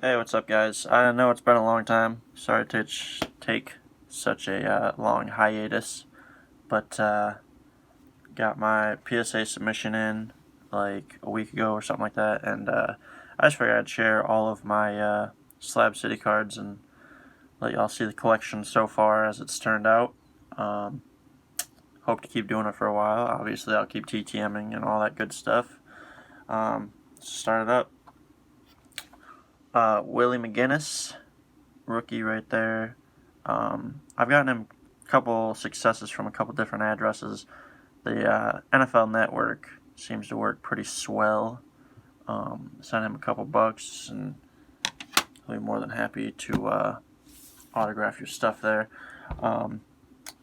Hey, what's up, guys? I know it's been a long time. Sorry to take such a long hiatus, but got my PSA submission in like a week ago or something like that, and I just figured I'd share all of my Slab City cards and let y'all see the collection so far as it's turned out. Hope to keep doing it for a while. Obviously, I'll keep TTMing and all that good stuff. Start it up. Willie McGinnis, rookie right there. I've gotten him a couple successes from a couple different addresses. The NFL Network seems to work pretty swell. Sent him a couple bucks, and he'll be more than happy to autograph your stuff there. A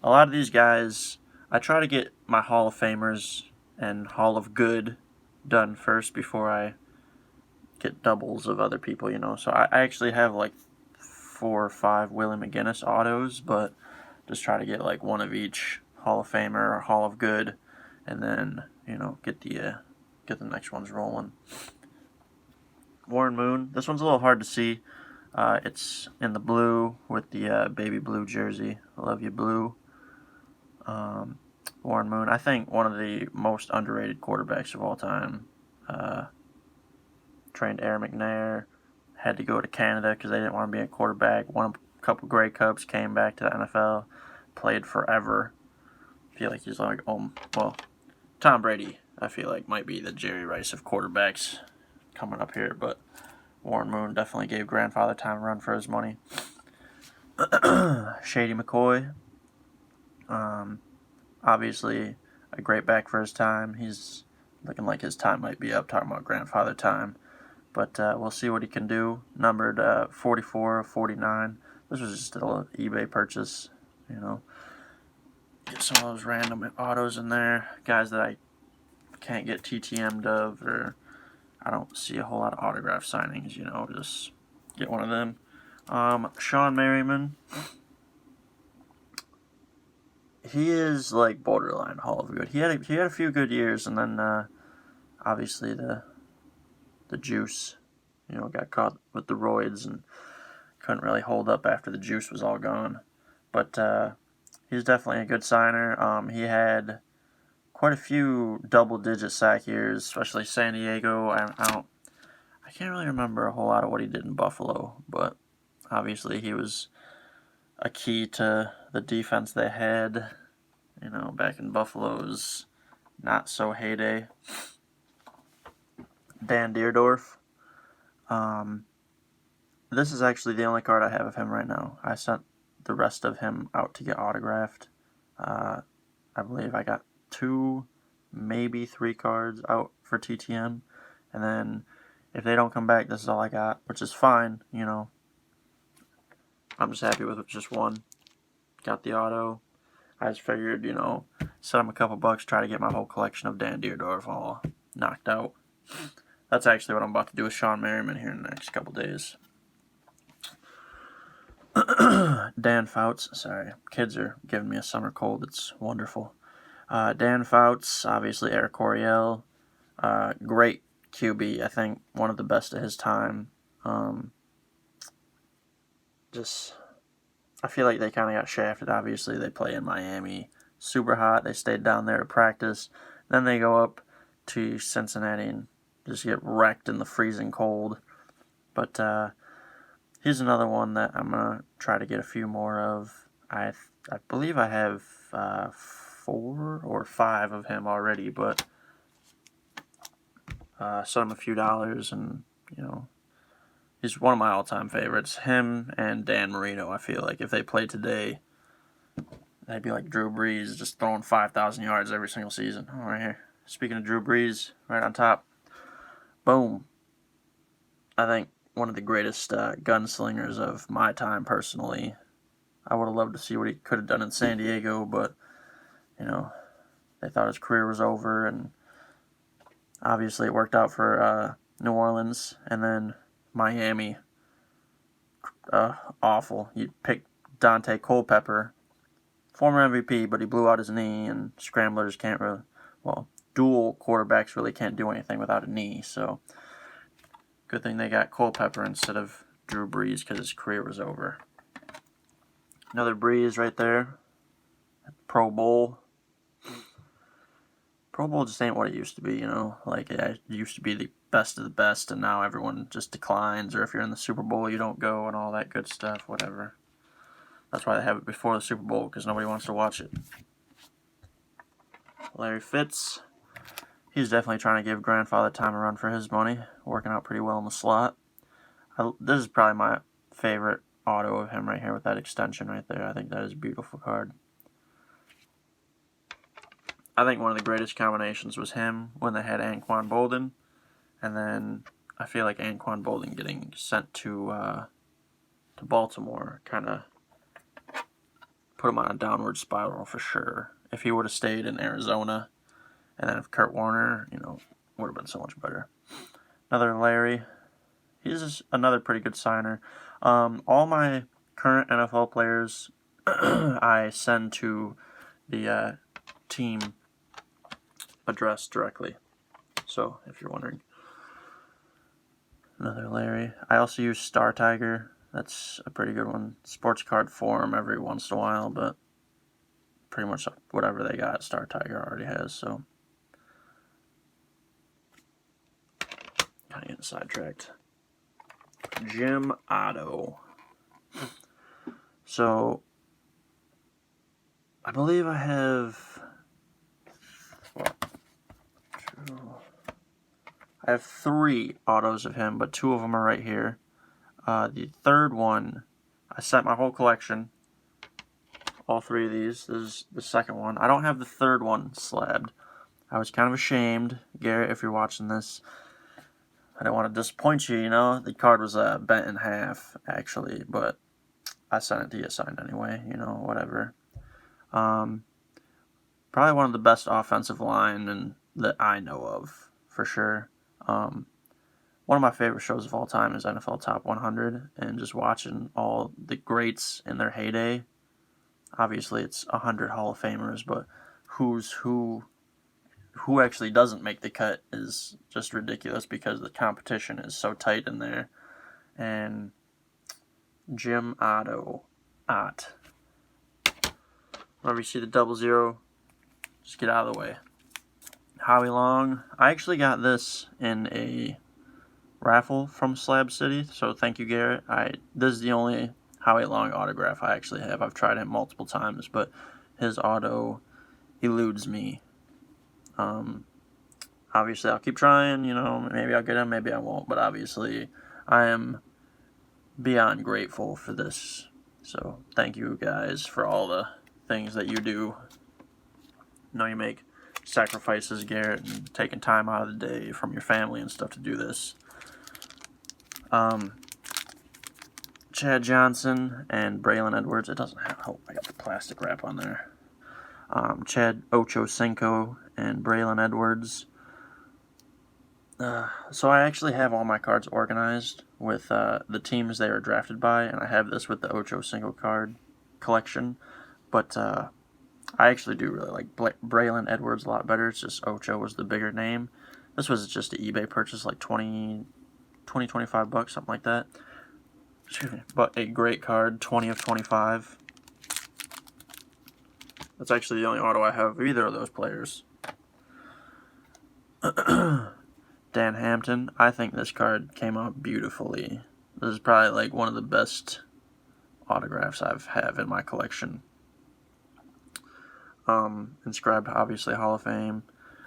lot of these guys, I try to get my Hall of Famers and Hall of Good done first before I get doubles of other people, So I actually have like 4 or 5 Willie McGinnis autos, but just try to get like one of each Hall of Famer or Hall of Good, and then get the next ones rolling. Warren Moon. This one's a little hard to see. It's in the blue with the baby blue jersey. I love you, blue. Warren Moon. I think one of the most underrated quarterbacks of all time. Trained Air McNair. Had to go to Canada because they didn't want to be a quarterback. Won a couple Grey Cups. Came back to the NFL. Played forever. I feel like he's like, Tom Brady, I feel like, might be the Jerry Rice of quarterbacks coming up here, but Warren Moon definitely gave grandfather time to run for his money. Shady McCoy, obviously a great back for his time. He's looking like his time might be up, talking about grandfather time, but we'll see what he can do. Numbered 44 of 49. This was just an eBay purchase, Get some of those random autos in there. Guys that I can't get TTM'd of, or I don't see a whole lot of autograph signings, just get one of them. Sean Merriman. He is like borderline Hall of Good. He had a few good years, and then obviously the juice, got caught with the roids and couldn't really hold up after the juice was all gone. But he's definitely a good signer. He had quite a few double-digit sack years, especially San Diego. I can't really remember a whole lot of what he did in Buffalo, but obviously he was a key to the defense they had, back in Buffalo's not so heyday. Dan Deerdorf. This is actually the only card I have of him right now. I sent the rest of him out to get autographed. I believe I got 2, maybe 3 cards out for TTM, and then if they don't come back, this is all I got, which is fine, I'm just happy with just one. Got the auto. I just figured, set him a couple bucks, try to get my whole collection of Dan Deerdorf all knocked out. That's actually what I'm about to do with Sean Merriman here in the next couple days. Dan Fouts. Sorry, kids are giving me a summer cold. It's wonderful. Dan Fouts, obviously Eric Coryell. Great QB. I think one of the best of his time. I feel like they kind of got shafted. Obviously, they play in Miami. Super hot. They stayed down there to practice. Then they go up to Cincinnati and just get wrecked in the freezing cold. But here's another one that I'm going to try to get a few more of. I believe I have 4 or 5 of him already, but sent him a few dollars, and, he's one of my all-time favorites. Him and Dan Marino, I feel like if they played today, they'd be like Drew Brees, just throwing 5,000 yards every single season. Oh, right here. Speaking of Drew Brees, right on top. Boom. I think one of the greatest gunslingers of my time, personally. I would have loved to see what he could have done in San Diego, but, they thought his career was over, and obviously it worked out for New Orleans, and then Miami. Awful. You picked Dante Culpepper, former MVP, but he blew out his knee, and scramblers can't really, dual quarterbacks really can't do anything without a knee, so good thing they got Culpepper instead of Drew Brees because his career was over. Another Brees right there. Pro Bowl. Pro Bowl just ain't what it used to be, you know? Like, it used to be the best of the best, and now everyone just declines, or if you're in the Super Bowl, you don't go, and all that good stuff, whatever. That's why they have it before the Super Bowl, because nobody wants to watch it. Larry Fitz. He's definitely trying to give grandfather time to run for his money. Working out pretty well in the slot. This is probably my favorite auto of him right here with that extension right there. I think that is a beautiful card. I think one of the greatest combinations was him when they had Anquan Boldin. And then I feel like Anquan Boldin getting sent to Baltimore kind of put him on a downward spiral for sure. If he would have stayed in Arizona, and then if Kurt Warner, you know, would have been so much better. Another Larry. He's just another pretty good signer. All my current NFL players I send to the team address directly. So, if you're wondering. Another Larry. I also use Star Tiger. That's a pretty good one. Sports card form every once in a while, but pretty much whatever they got, Star Tiger already has, so. Kind of getting sidetracked. Jim Otto. So, I believe I have, I have 3 autos of him, but 2 of them are right here. The third one, I set my whole collection. All 3 of these. This is the second one. I don't have the third one slabbed. I was kind of ashamed, Garrett, if you're watching this. I don't want to disappoint you, you know. The card was bent in half, actually, but I sent it to you signed anyway, you know, whatever. Probably one of the best offensive line that I know of, for sure. One of my favorite shows of all time is NFL Top 100, and just watching all the greats in their heyday. Obviously, it's 100 Hall of Famers, but who actually doesn't make the cut is just ridiculous because the competition is so tight in there. And Jim Otto, whenever you see the 00, just get out of the way. Howie Long, I actually got this in a raffle from Slab City, so thank you, Garrett. This is the only Howie Long autograph I actually have. I've tried him multiple times, but his auto eludes me. Obviously, I'll keep trying, you know, maybe I'll get him, maybe I won't, but obviously, I am beyond grateful for this. So, thank you guys for all the things that you do. I know you make sacrifices, Garrett, and taking time out of the day from your family and stuff to do this. Chad Johnson and Braylon Edwards. It doesn't have, oh, I got the plastic wrap on there. Chad Ochocinco and Braylon Edwards. So I actually have all my cards organized with the teams they were drafted by, and I have this with the Ochocinco card collection. But I actually do really like Braylon Edwards a lot better. It's just Ocho was the bigger name. This was just an eBay purchase, like $25, something like that. Excuse me. But a great card, 20 of 25. That's actually the only auto I have of either of those players. Dan Hampton. I think this card came out beautifully. This is probably like one of the best autographs I have in my collection. Inscribed, obviously, Hall of Fame.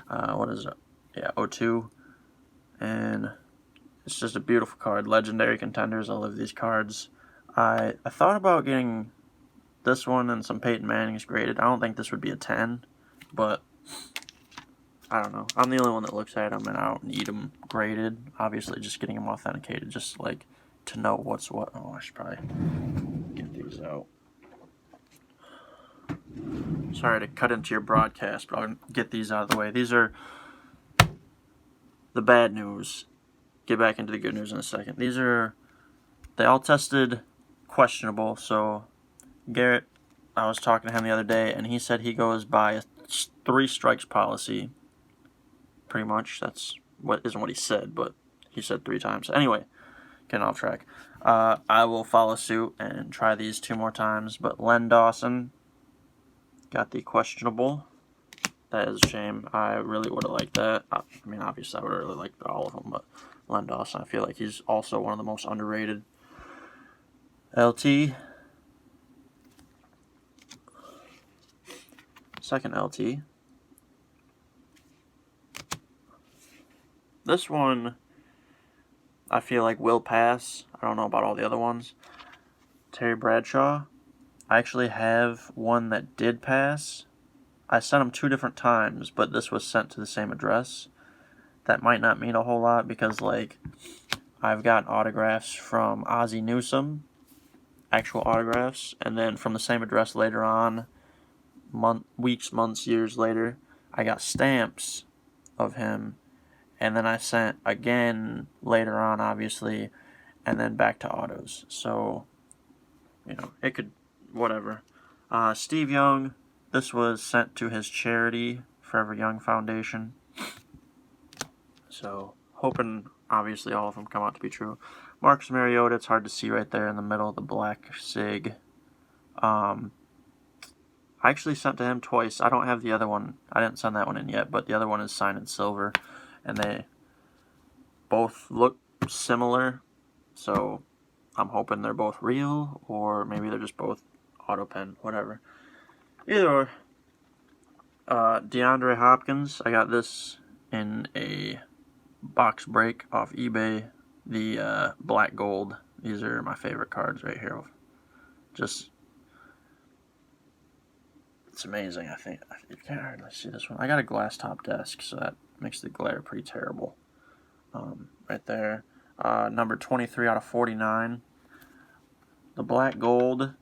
What is it? Yeah, 02. And it's just a beautiful card. Legendary contenders. I love these cards. I thought about getting this one and some Peyton Manning's graded. I don't think this would be a 10, but I don't know. I'm the only one that looks at them and I don't need them graded. Obviously, just getting them authenticated, just like to know what's what. Oh, I should probably get these out. Sorry to cut into your broadcast, but I'll get these out of the way. These are the bad news. Get back into the good news in a second. They all tested questionable, so Garrett, I was talking to him the other day, and he said he goes by a 3 strikes policy. Pretty much, that's isn't what he said, but he said 3 times. Anyway, getting off track. I will follow suit and try these 2 more times, but Len Dawson got the questionable. That is a shame. I really would have liked that. I mean, obviously, I would have really liked all of them, but Len Dawson, I feel like he's also one of the most underrated. LT. Second LT. This one, I feel like will pass. I don't know about all the other ones. Terry Bradshaw. I actually have one that did pass. I sent them 2 different times, but this was sent to the same address. That might not mean a whole lot because, like, I've got autographs from Ozzie Newsome, actual autographs, and then from the same address later on, weeks, months, years later, I got stamps of him, and then I sent again later on, obviously, and then back to autos. So, you know, it could, whatever. Steve Young, this was sent to his charity, Forever Young Foundation. So, hoping, obviously, all of them come out to be true. Marcus Mariota, it's hard to see right there in the middle of the black SIG. I actually sent to him twice. I don't have the other one. I didn't send that one in yet, but the other one is signed in silver. And they both look similar. So, I'm hoping they're both real, or maybe they're just both auto pen, whatever. Either or. DeAndre Hopkins, I got this in a box break off eBay. The black gold. These are my favorite cards right here. Just, it's amazing, I think. You can't hardly see this one. I got a glass top desk, so that makes the glare pretty terrible. Right there. Number 23 out of 49. The black gold.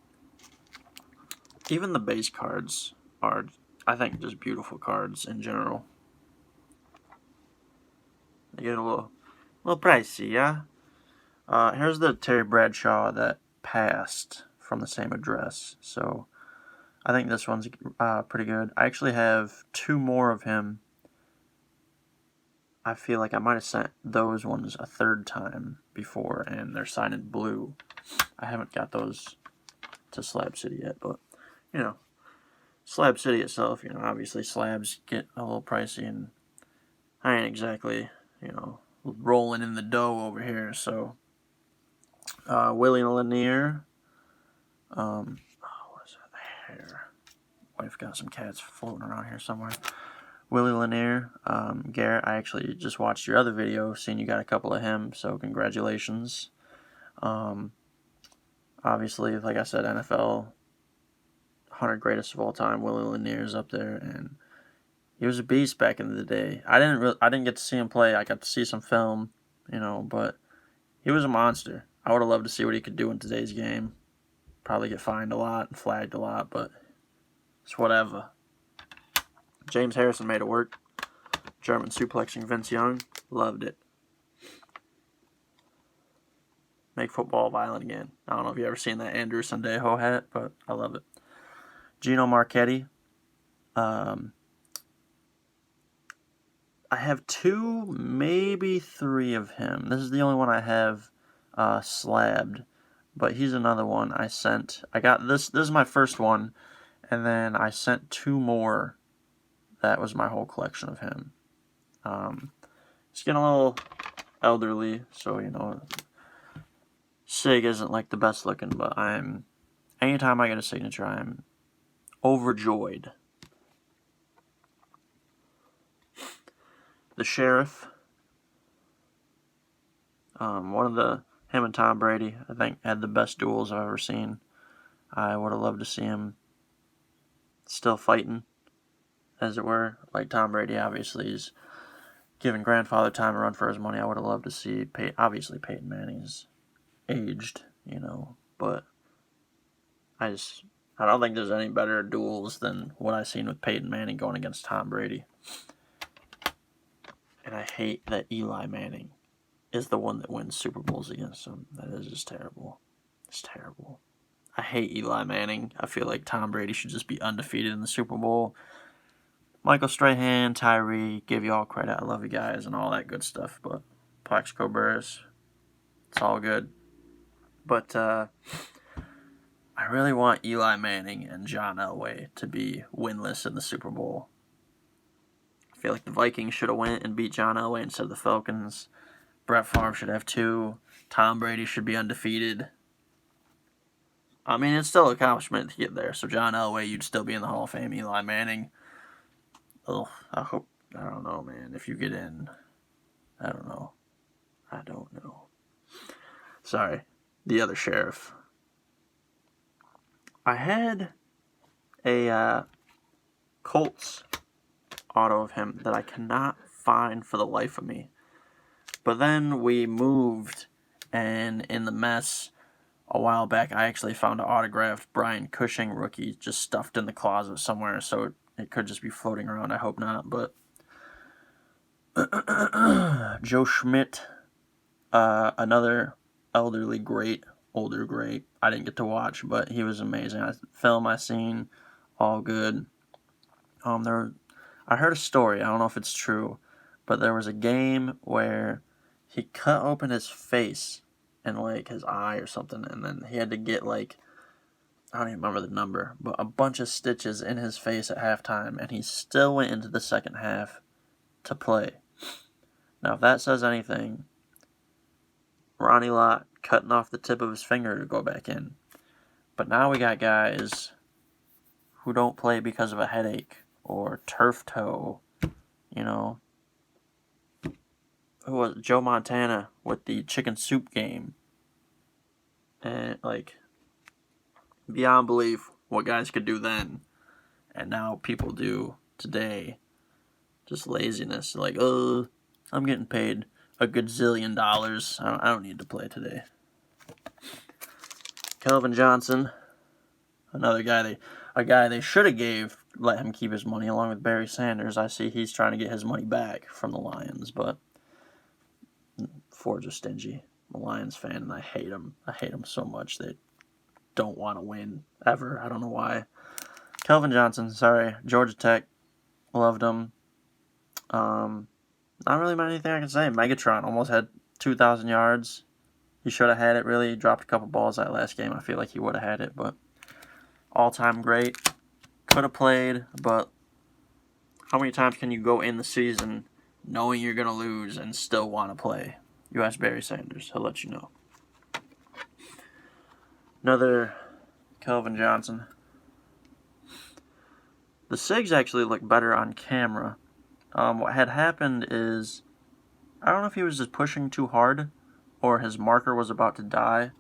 Even the base cards are, I think, just beautiful cards in general. They get a little pricey, yeah? Here's the Terry Bradshaw that passed from the same address. So, I think this one's pretty good. I actually have 2 more of him. I feel like I might have sent those ones a 3rd time before, and they're signed in blue. I haven't got those to Slab City yet, but, you know, Slab City itself, you know, obviously slabs get a little pricey, and I ain't exactly, you know, rolling in the dough over here, so, Willie Lanier, what is that, hair, wife got some cats floating around here somewhere. Willie Lanier, Garrett, I actually just watched your other video, seen you got a couple of him, so congratulations. Obviously, like I said, NFL 100 greatest of all time, Willie Lanier's up there, and he was a beast back in the day. I didn't get to see him play. I got to see some film, you know, but he was a monster. I would have loved to see what he could do in today's game. Probably get fined a lot and flagged a lot, but it's whatever. James Harrison made it work. German suplexing Vince Young. Loved it. Make football violent again. I don't know if you ever seen that Andrew Sandejo hat, but I love it. Gino Marchetti. I have 2, maybe 3 of him. This is the only one I have slabbed, but he's another one I sent. I got this. This is my first one, and then I sent 2 more. That was my whole collection of him. He's getting a little elderly, so, you know, SIG isn't like the best looking, but anytime I get a signature, I'm overjoyed. The Sheriff, him and Tom Brady, I think, had the best duels I've ever seen. I would have loved to see him still fighting, as it were. Like Tom Brady, obviously, is giving grandfather time to run for his money. I would have loved to see, obviously, Peyton Manning's aged, you know, but I don't think there's any better duels than what I've seen with Peyton Manning going against Tom Brady. And I hate that Eli Manning is the one that wins Super Bowls against him. That is just terrible. It's terrible. I hate Eli Manning. I feel like Tom Brady should just be undefeated in the Super Bowl. Michael Strahan, Tyree, give you all credit. I love you guys and all that good stuff. But Plaxico Burress, it's all good. But I really want Eli Manning and John Elway to be winless in the Super Bowl. I feel like the Vikings should have went and beat John Elway instead of the Falcons. Brett Favre should have 2. Tom Brady should be undefeated. I mean, it's still an accomplishment to get there. So John Elway, you'd still be in the Hall of Fame. Eli Manning, oh, I don't know, man. If you get in, I don't know. Sorry, the other sheriff. I had a Colts auto of him that I cannot find for the life of me. But then we moved, and in the mess a while back, I actually found an autographed Brian Cushing rookie just stuffed in the closet somewhere, so it could just be floating around. I hope not, but Joe Schmidt, another older great. I didn't get to watch, but he was amazing. I seen, all good. I heard a story. I don't know if it's true, but there was a game where he cut open his face and like his eye or something, and then he had to get like, I don't even remember the number, but a bunch of stitches in his face at halftime, and he still went into the second half to play. Now, if that says anything, Ronnie Lott cutting off the tip of his finger to go back in. But now we got guys who don't play because of a headache or turf toe, you know. Who was it? Joe Montana with the chicken soup game. And, like, beyond belief what guys could do then. And now people do today. Just laziness. Like, oh, I'm getting paid a gazillion dollars. I don't need to play today. Kelvin Johnson, another guy they should have let him keep his money along with Barry Sanders. I see he's trying to get his money back from the Lions, but Ford's are stingy. I'm a Lions fan, and I hate them. I hate them so much. They don't want to win ever. I don't know why. Kelvin Johnson, sorry. Georgia Tech, loved him. Not really anything I can say. Megatron almost had 2,000 yards. He should have had it, really. He dropped a couple balls that last game. I feel like he would have had it, but all-time great. Could have played, but how many times can you go in the season knowing you're going to lose and still want to play? You ask Barry Sanders. He'll let you know. Another Kelvin Johnson. The SIGs actually look better on camera. What had happened is, I don't know if he was just pushing too hard or his marker was about to die,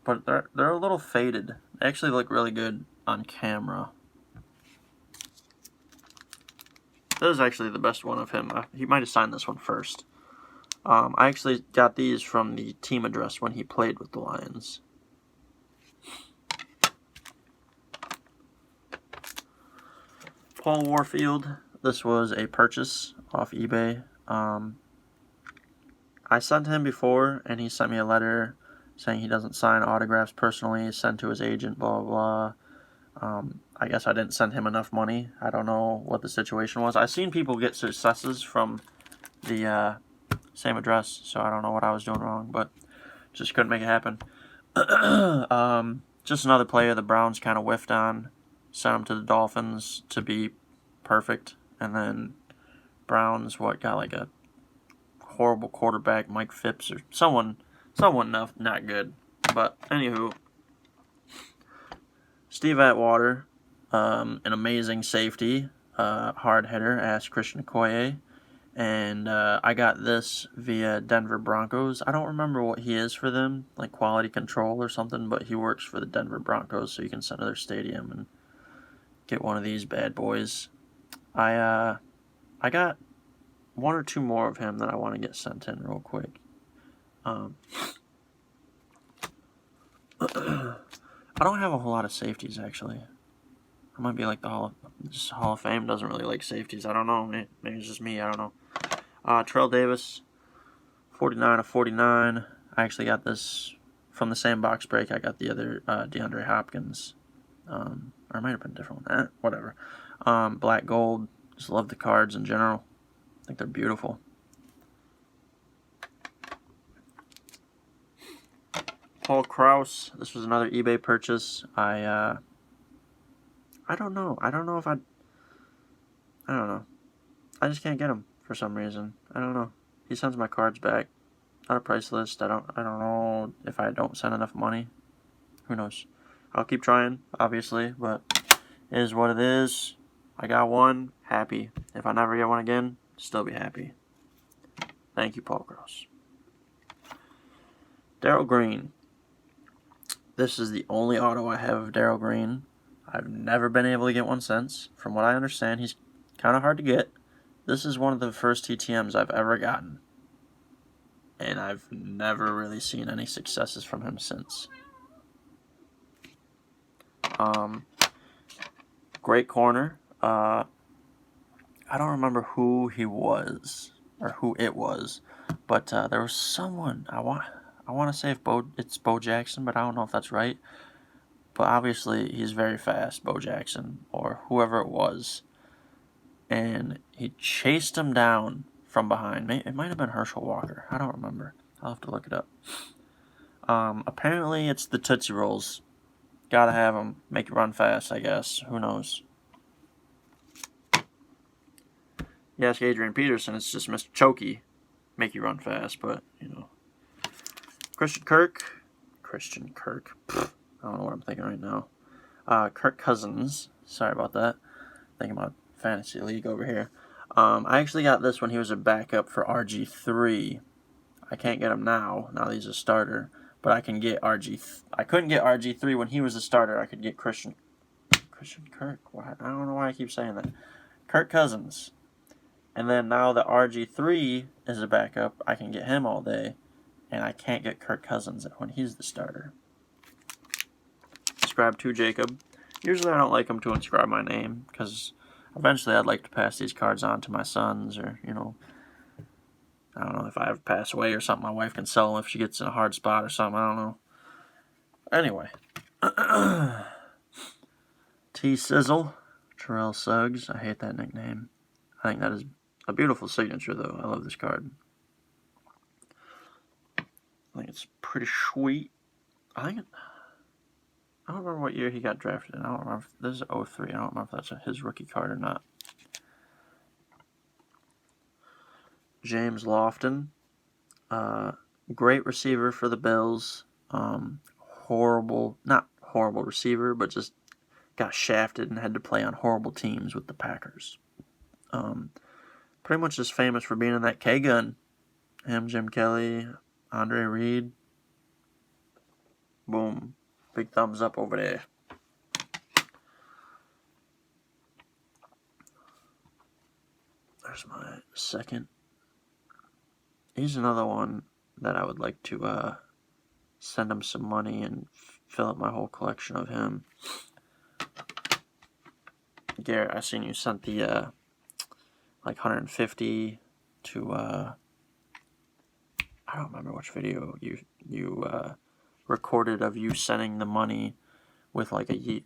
but they're a little faded. They actually look really good on camera. This is actually the best one of him. He might have signed this one first. I actually got these from the team address when he played with the Lions. Paul Warfield. This was a purchase off eBay. I sent him before, and he sent me a letter saying he doesn't sign autographs personally, send to his agent, blah, blah, blah. I guess I didn't send him enough money. I don't know what the situation was. I've seen people get successes from the same address, so I don't know what I was doing wrong, but just couldn't make it happen. Just another player the Browns kind of whiffed on, sent him to the Dolphins to be perfect, and then Browns, got like a horrible quarterback, Mike Phipps, or someone not good. But, anywho, Steve Atwater, an amazing safety, hard hitter, asked Christian Okoye. And I got this via Denver Broncos. I don't remember what he is for them, like quality control or something, but he works for the Denver Broncos, so you can send to their stadium and get one of these bad boys. I got one or two more of him that I want to get sent in real quick. I don't have a whole lot of safeties, actually. I might be like the Hall of Fame doesn't really like safeties. I don't know. Maybe it's just me. I don't know. Terrell Davis, 49 of 49. I actually got this from the same box break. I got the other DeAndre Hopkins. Or it might have been a different one. Whatever. Black gold. Just love the cards in general. I think they're beautiful. Paul Krause. This was another eBay purchase. I don't know. I don't know if I don't know. I just can't get him for some reason. I don't know. He sends my cards back. Not a price list. I don't know if I don't send enough money. Who knows? I'll keep trying, obviously, but it is what it is. I got one. Happy. If I never get one again, still be happy. Thank you, Paul Krause. Darryl Green. This is the only auto I have of Darryl Green. I've never been able to get one since. From what I understand, he's kind of hard to get. This is one of the first TTMs I've ever gotten. And I've never really seen any successes from him since. Great corner. I don't remember who he was or who it was, but there was someone. I want to say it's Bo Jackson, but I don't know if that's right. But obviously he's very fast, Bo Jackson or whoever it was, and he chased him down from behind. It might have been Herschel Walker. I don't remember. I'll have to look it up. Apparently it's the Tootsie Rolls. Gotta have them. Make you run fast, I guess. Who knows? You ask Adrian Peterson, it's just Mr. Chokey. Make you run fast, but, you know. Christian Kirk. Pfft, I don't know what I'm thinking right now. Kirk Cousins. Sorry about that. Thinking about Fantasy League over here. I actually got this when he was a backup for RG3. I can't get him now that he's a starter. But I can get I couldn't get RG3 when he was a starter. I could get Christian Kirk. I don't know why I keep saying that. Kirk Cousins. And then now that RG3 is a backup, I can get him all day. And I can't get Kirk Cousins when he's the starter. Subscribe to Jacob. Usually I don't like him to inscribe my name, because eventually I'd like to pass these cards on to my sons, or, you know, I don't know, if I ever pass away or something, my wife can sell them if she gets in a hard spot or something, I don't know. Anyway. T-Sizzle, Terrell Suggs, I hate that nickname. I think that is a beautiful signature, though. I love this card. I think it's pretty sweet. I don't remember what year he got drafted in. I don't remember. This is 03. I don't remember if that's his rookie card or not. James Lofton. Great receiver for the Bills. Not horrible receiver, but just got shafted and had to play on horrible teams with the Packers. Pretty much just famous for being in that K-gun. Him, Jim Kelly, Andre Reed. Boom. Big thumbs up over there. There's my second. Here's another one that I would like to send him some money and fill up my whole collection of him. Garrett, I seen you sent the like 150 to I don't remember which video you recorded of you sending the money with like a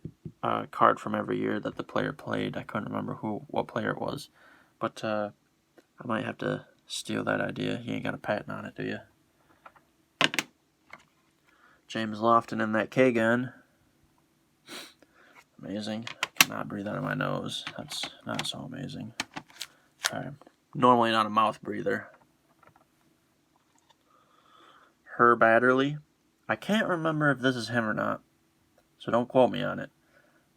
card from every year that the player played. I couldn't remember what player it was, but I might have to steal that idea. You ain't got a patent on it, do you? James Lofton in that K-gun. Amazing. I cannot breathe out of my nose. That's not so amazing. Alright. Normally not a mouth breather. Herb Adderley. I can't remember if this is him or not, so don't quote me on it.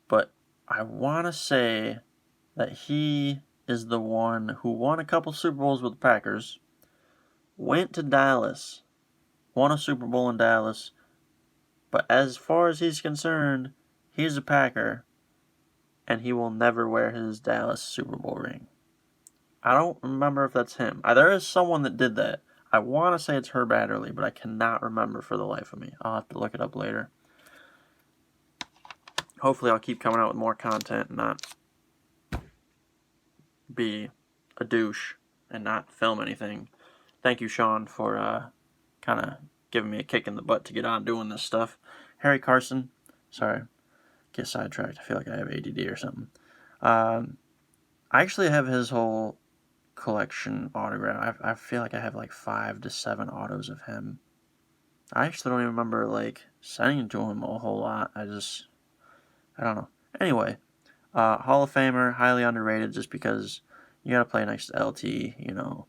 But I want to say that he is the one who won a couple Super Bowls with the Packers, went to Dallas, won a Super Bowl in Dallas, but as far as he's concerned, he's a Packer, and he will never wear his Dallas Super Bowl ring. I don't remember if that's him. There is someone that did that. I want to say it's Herb Adderley, but I cannot remember for the life of me. I'll have to look it up later. Hopefully I'll keep coming out with more content and not be a douche and not film anything. Thank you, Sean, for kind of giving me a kick in the butt to get on doing this stuff. Harry Carson. Sorry, get sidetracked. I feel like I have ADD or something. I actually have his whole collection autograph. I feel like I have like 5 to 7 autos of him. I actually don't even remember, like, sending to him a whole lot. I don't know. Anyway, Hall of Famer, highly underrated just because you gotta play next to LT, you know.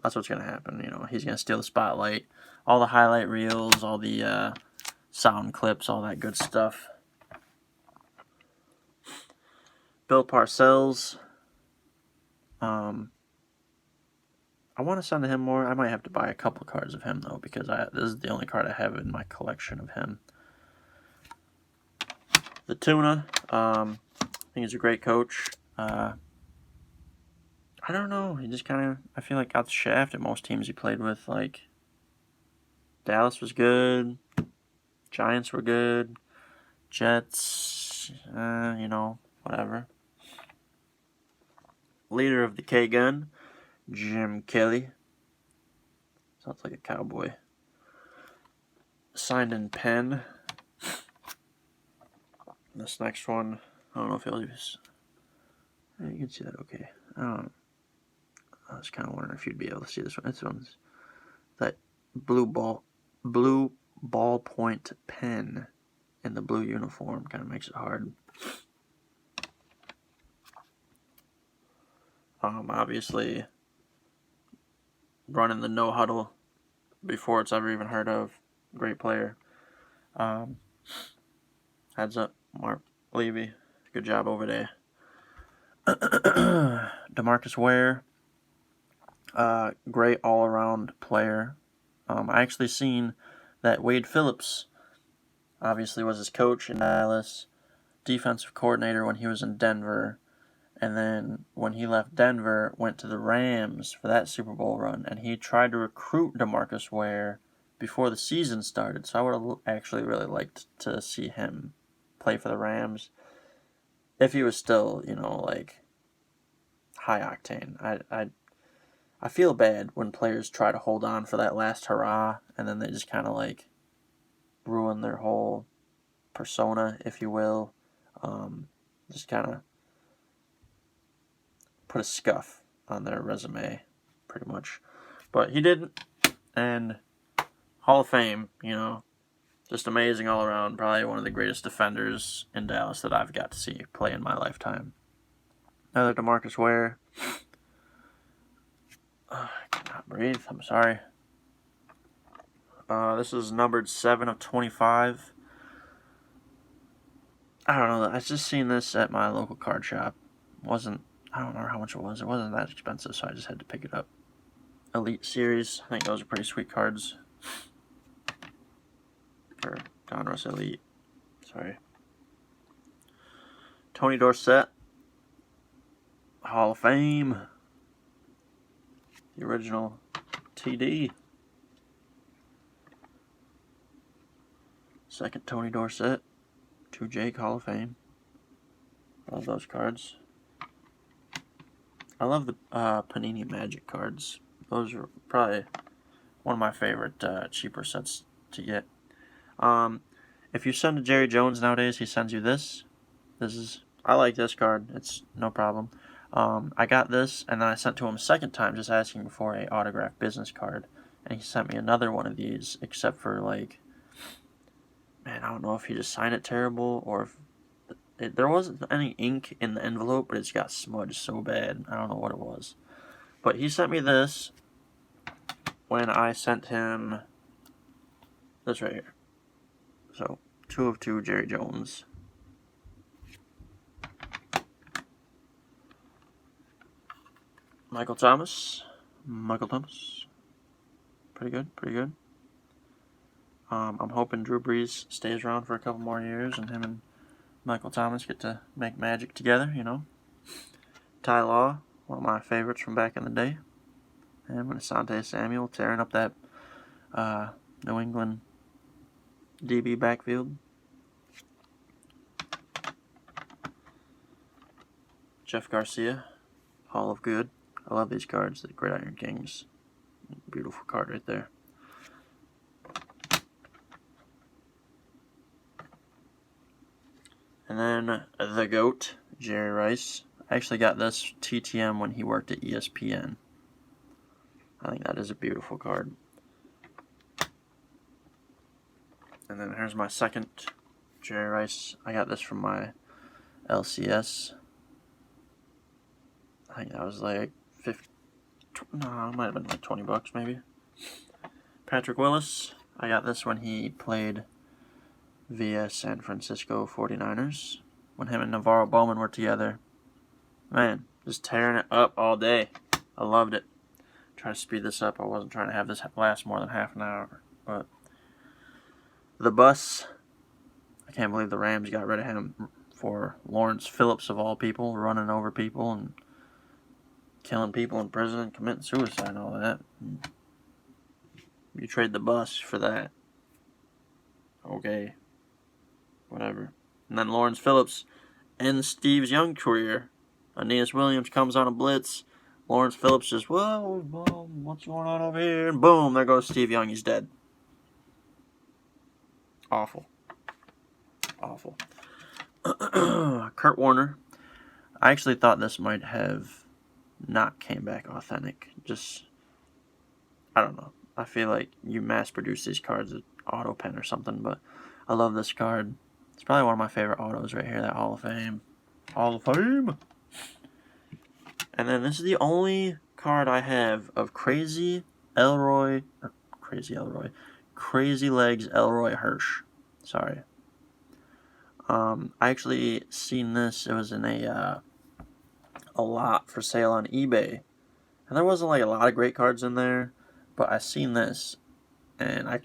That's what's gonna happen, you know. He's gonna steal the spotlight. All the highlight reels, all the sound clips, all that good stuff. Bill Parcells. I want to send to him more. I might have to buy a couple cards of him, though, because this is the only card I have in my collection of him. The Tuna. I think he's a great coach. I don't know. He just kind of, I feel like, got the shaft at most teams he played with. Like, Dallas was good. Giants were good. Jets, you know, whatever. Leader of the K-Gun, Jim Kelly. Sounds like a cowboy. Signed in pen. This next one, I don't know if you'll use. You can see that okay. I was kind of wondering if you'd be able to see this one. This one's that blue ballpoint pen in the blue uniform. Kind of makes it hard. Obviously, running the no huddle before it's ever even heard of. Great player. Heads up, Mark Levy. Good job over there. DeMarcus Ware. Great all-around player. I actually seen that Wade Phillips obviously was his coach in Dallas, defensive coordinator when he was in Denver, and then when he left Denver, went to the Rams for that Super Bowl run, and he tried to recruit DeMarcus Ware before the season started, so I would have actually really liked to see him play for the Rams if he was still, you know, like, high octane. I feel bad when players try to hold on for that last hurrah, and then they just kind of, like, ruin their whole persona, if you will. Just kind of put a scuff on their resume, pretty much. But he didn't, and Hall of Fame, you know, just amazing all around. Probably one of the greatest defenders in Dallas that I've got to see play in my lifetime. Another DeMarcus Ware. I cannot breathe. I'm sorry. This is numbered 7 of 25. I don't know. I just seen this at my local card shop. I don't remember how much it was. It wasn't that expensive, so I just had to pick it up. Elite Series. I think those are pretty sweet cards. Or Donruss Elite. Sorry. Tony Dorsett. Hall of Fame. The original TD. Second Tony Dorsett. 2 Jake Hall of Fame. Love those cards. I love the Panini Magic cards. Those are probably one of my favorite cheaper sets to get. If you send to Jerry Jones nowadays, he sends you this. I like this card. It's no problem. I got this, and then I sent to him a second time just asking for a autographed business card. And he sent me another one of these, except for, like, man, I don't know if he just signed it terrible or if there wasn't any ink in the envelope, but it's got smudged so bad. I don't know what it was. But he sent me this when I sent him this right here. So, 2 of 2 Jerry Jones. Michael Thomas. Pretty good. I'm hoping Drew Brees stays around for a couple more years and him and Michael Thomas get to make magic together, you know. Ty Law, one of my favorites from back in the day. And Asante Samuel tearing up that New England DB backfield. Jeff Garcia, Hall of Good. I love these cards, the Gridiron Kings. Beautiful card right there. And then the GOAT, Jerry Rice. I actually got this TTM when he worked at ESPN. I think that is a beautiful card. And then here's my second Jerry Rice. I got this from my LCS. I think that was like 50. No, it might have been like $20 maybe. Patrick Willis. I got this when he played via San Francisco 49ers. When him and Navarro Bowman were together. Man, just tearing it up all day. I loved it. Try to speed this up. I wasn't trying to have this last more than half an hour. But the bus. I can't believe the Rams got rid of him for Lawrence Phillips of all people, running over people and killing people in prison and committing suicide and all that. You trade the bus for that. Okay. Whatever. And then Lawrence Phillips ends Steve's Young career. Aeneas Williams comes on a blitz. Lawrence Phillips just, whoa, what's going on over here? And boom, there goes Steve Young. He's dead. Awful. Awful. Kurt Warner. I actually thought this might have not came back authentic. Just, I don't know. I feel like you mass produce these cards at Auto Pen or something, but I love this card. It's probably one of my favorite autos right here, that Hall of Fame. Hall of Fame! And then this is the only card I have of Crazy Legs Elroy Hirsch. Sorry. I actually seen this. It was in a lot for sale on eBay. And there wasn't like a lot of great cards in there, but I seen this, and I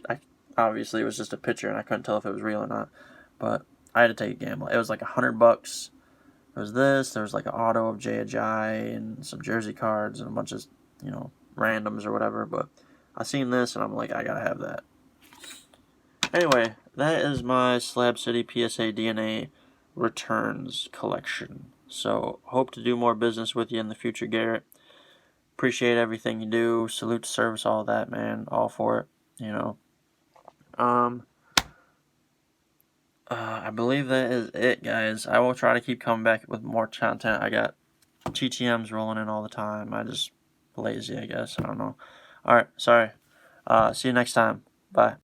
obviously it was just a picture, and I couldn't tell if it was real or not. But I had to take a gamble. It was like $100. There was this. There was like an auto of Jay Ajayi and some jersey cards and a bunch of randoms or whatever. But I seen this, and I'm like, I gotta have that. Anyway, that is my Slab City PSA DNA returns collection. So hope to do more business with you in the future, Garrett. Appreciate everything you do. Salute to service, all that, man. All for it, I believe that is it, guys. I will try to keep coming back with more content. I got TTMs rolling in all the time. I just lazy, I guess. I don't know. Alright, sorry. See you next time. Bye.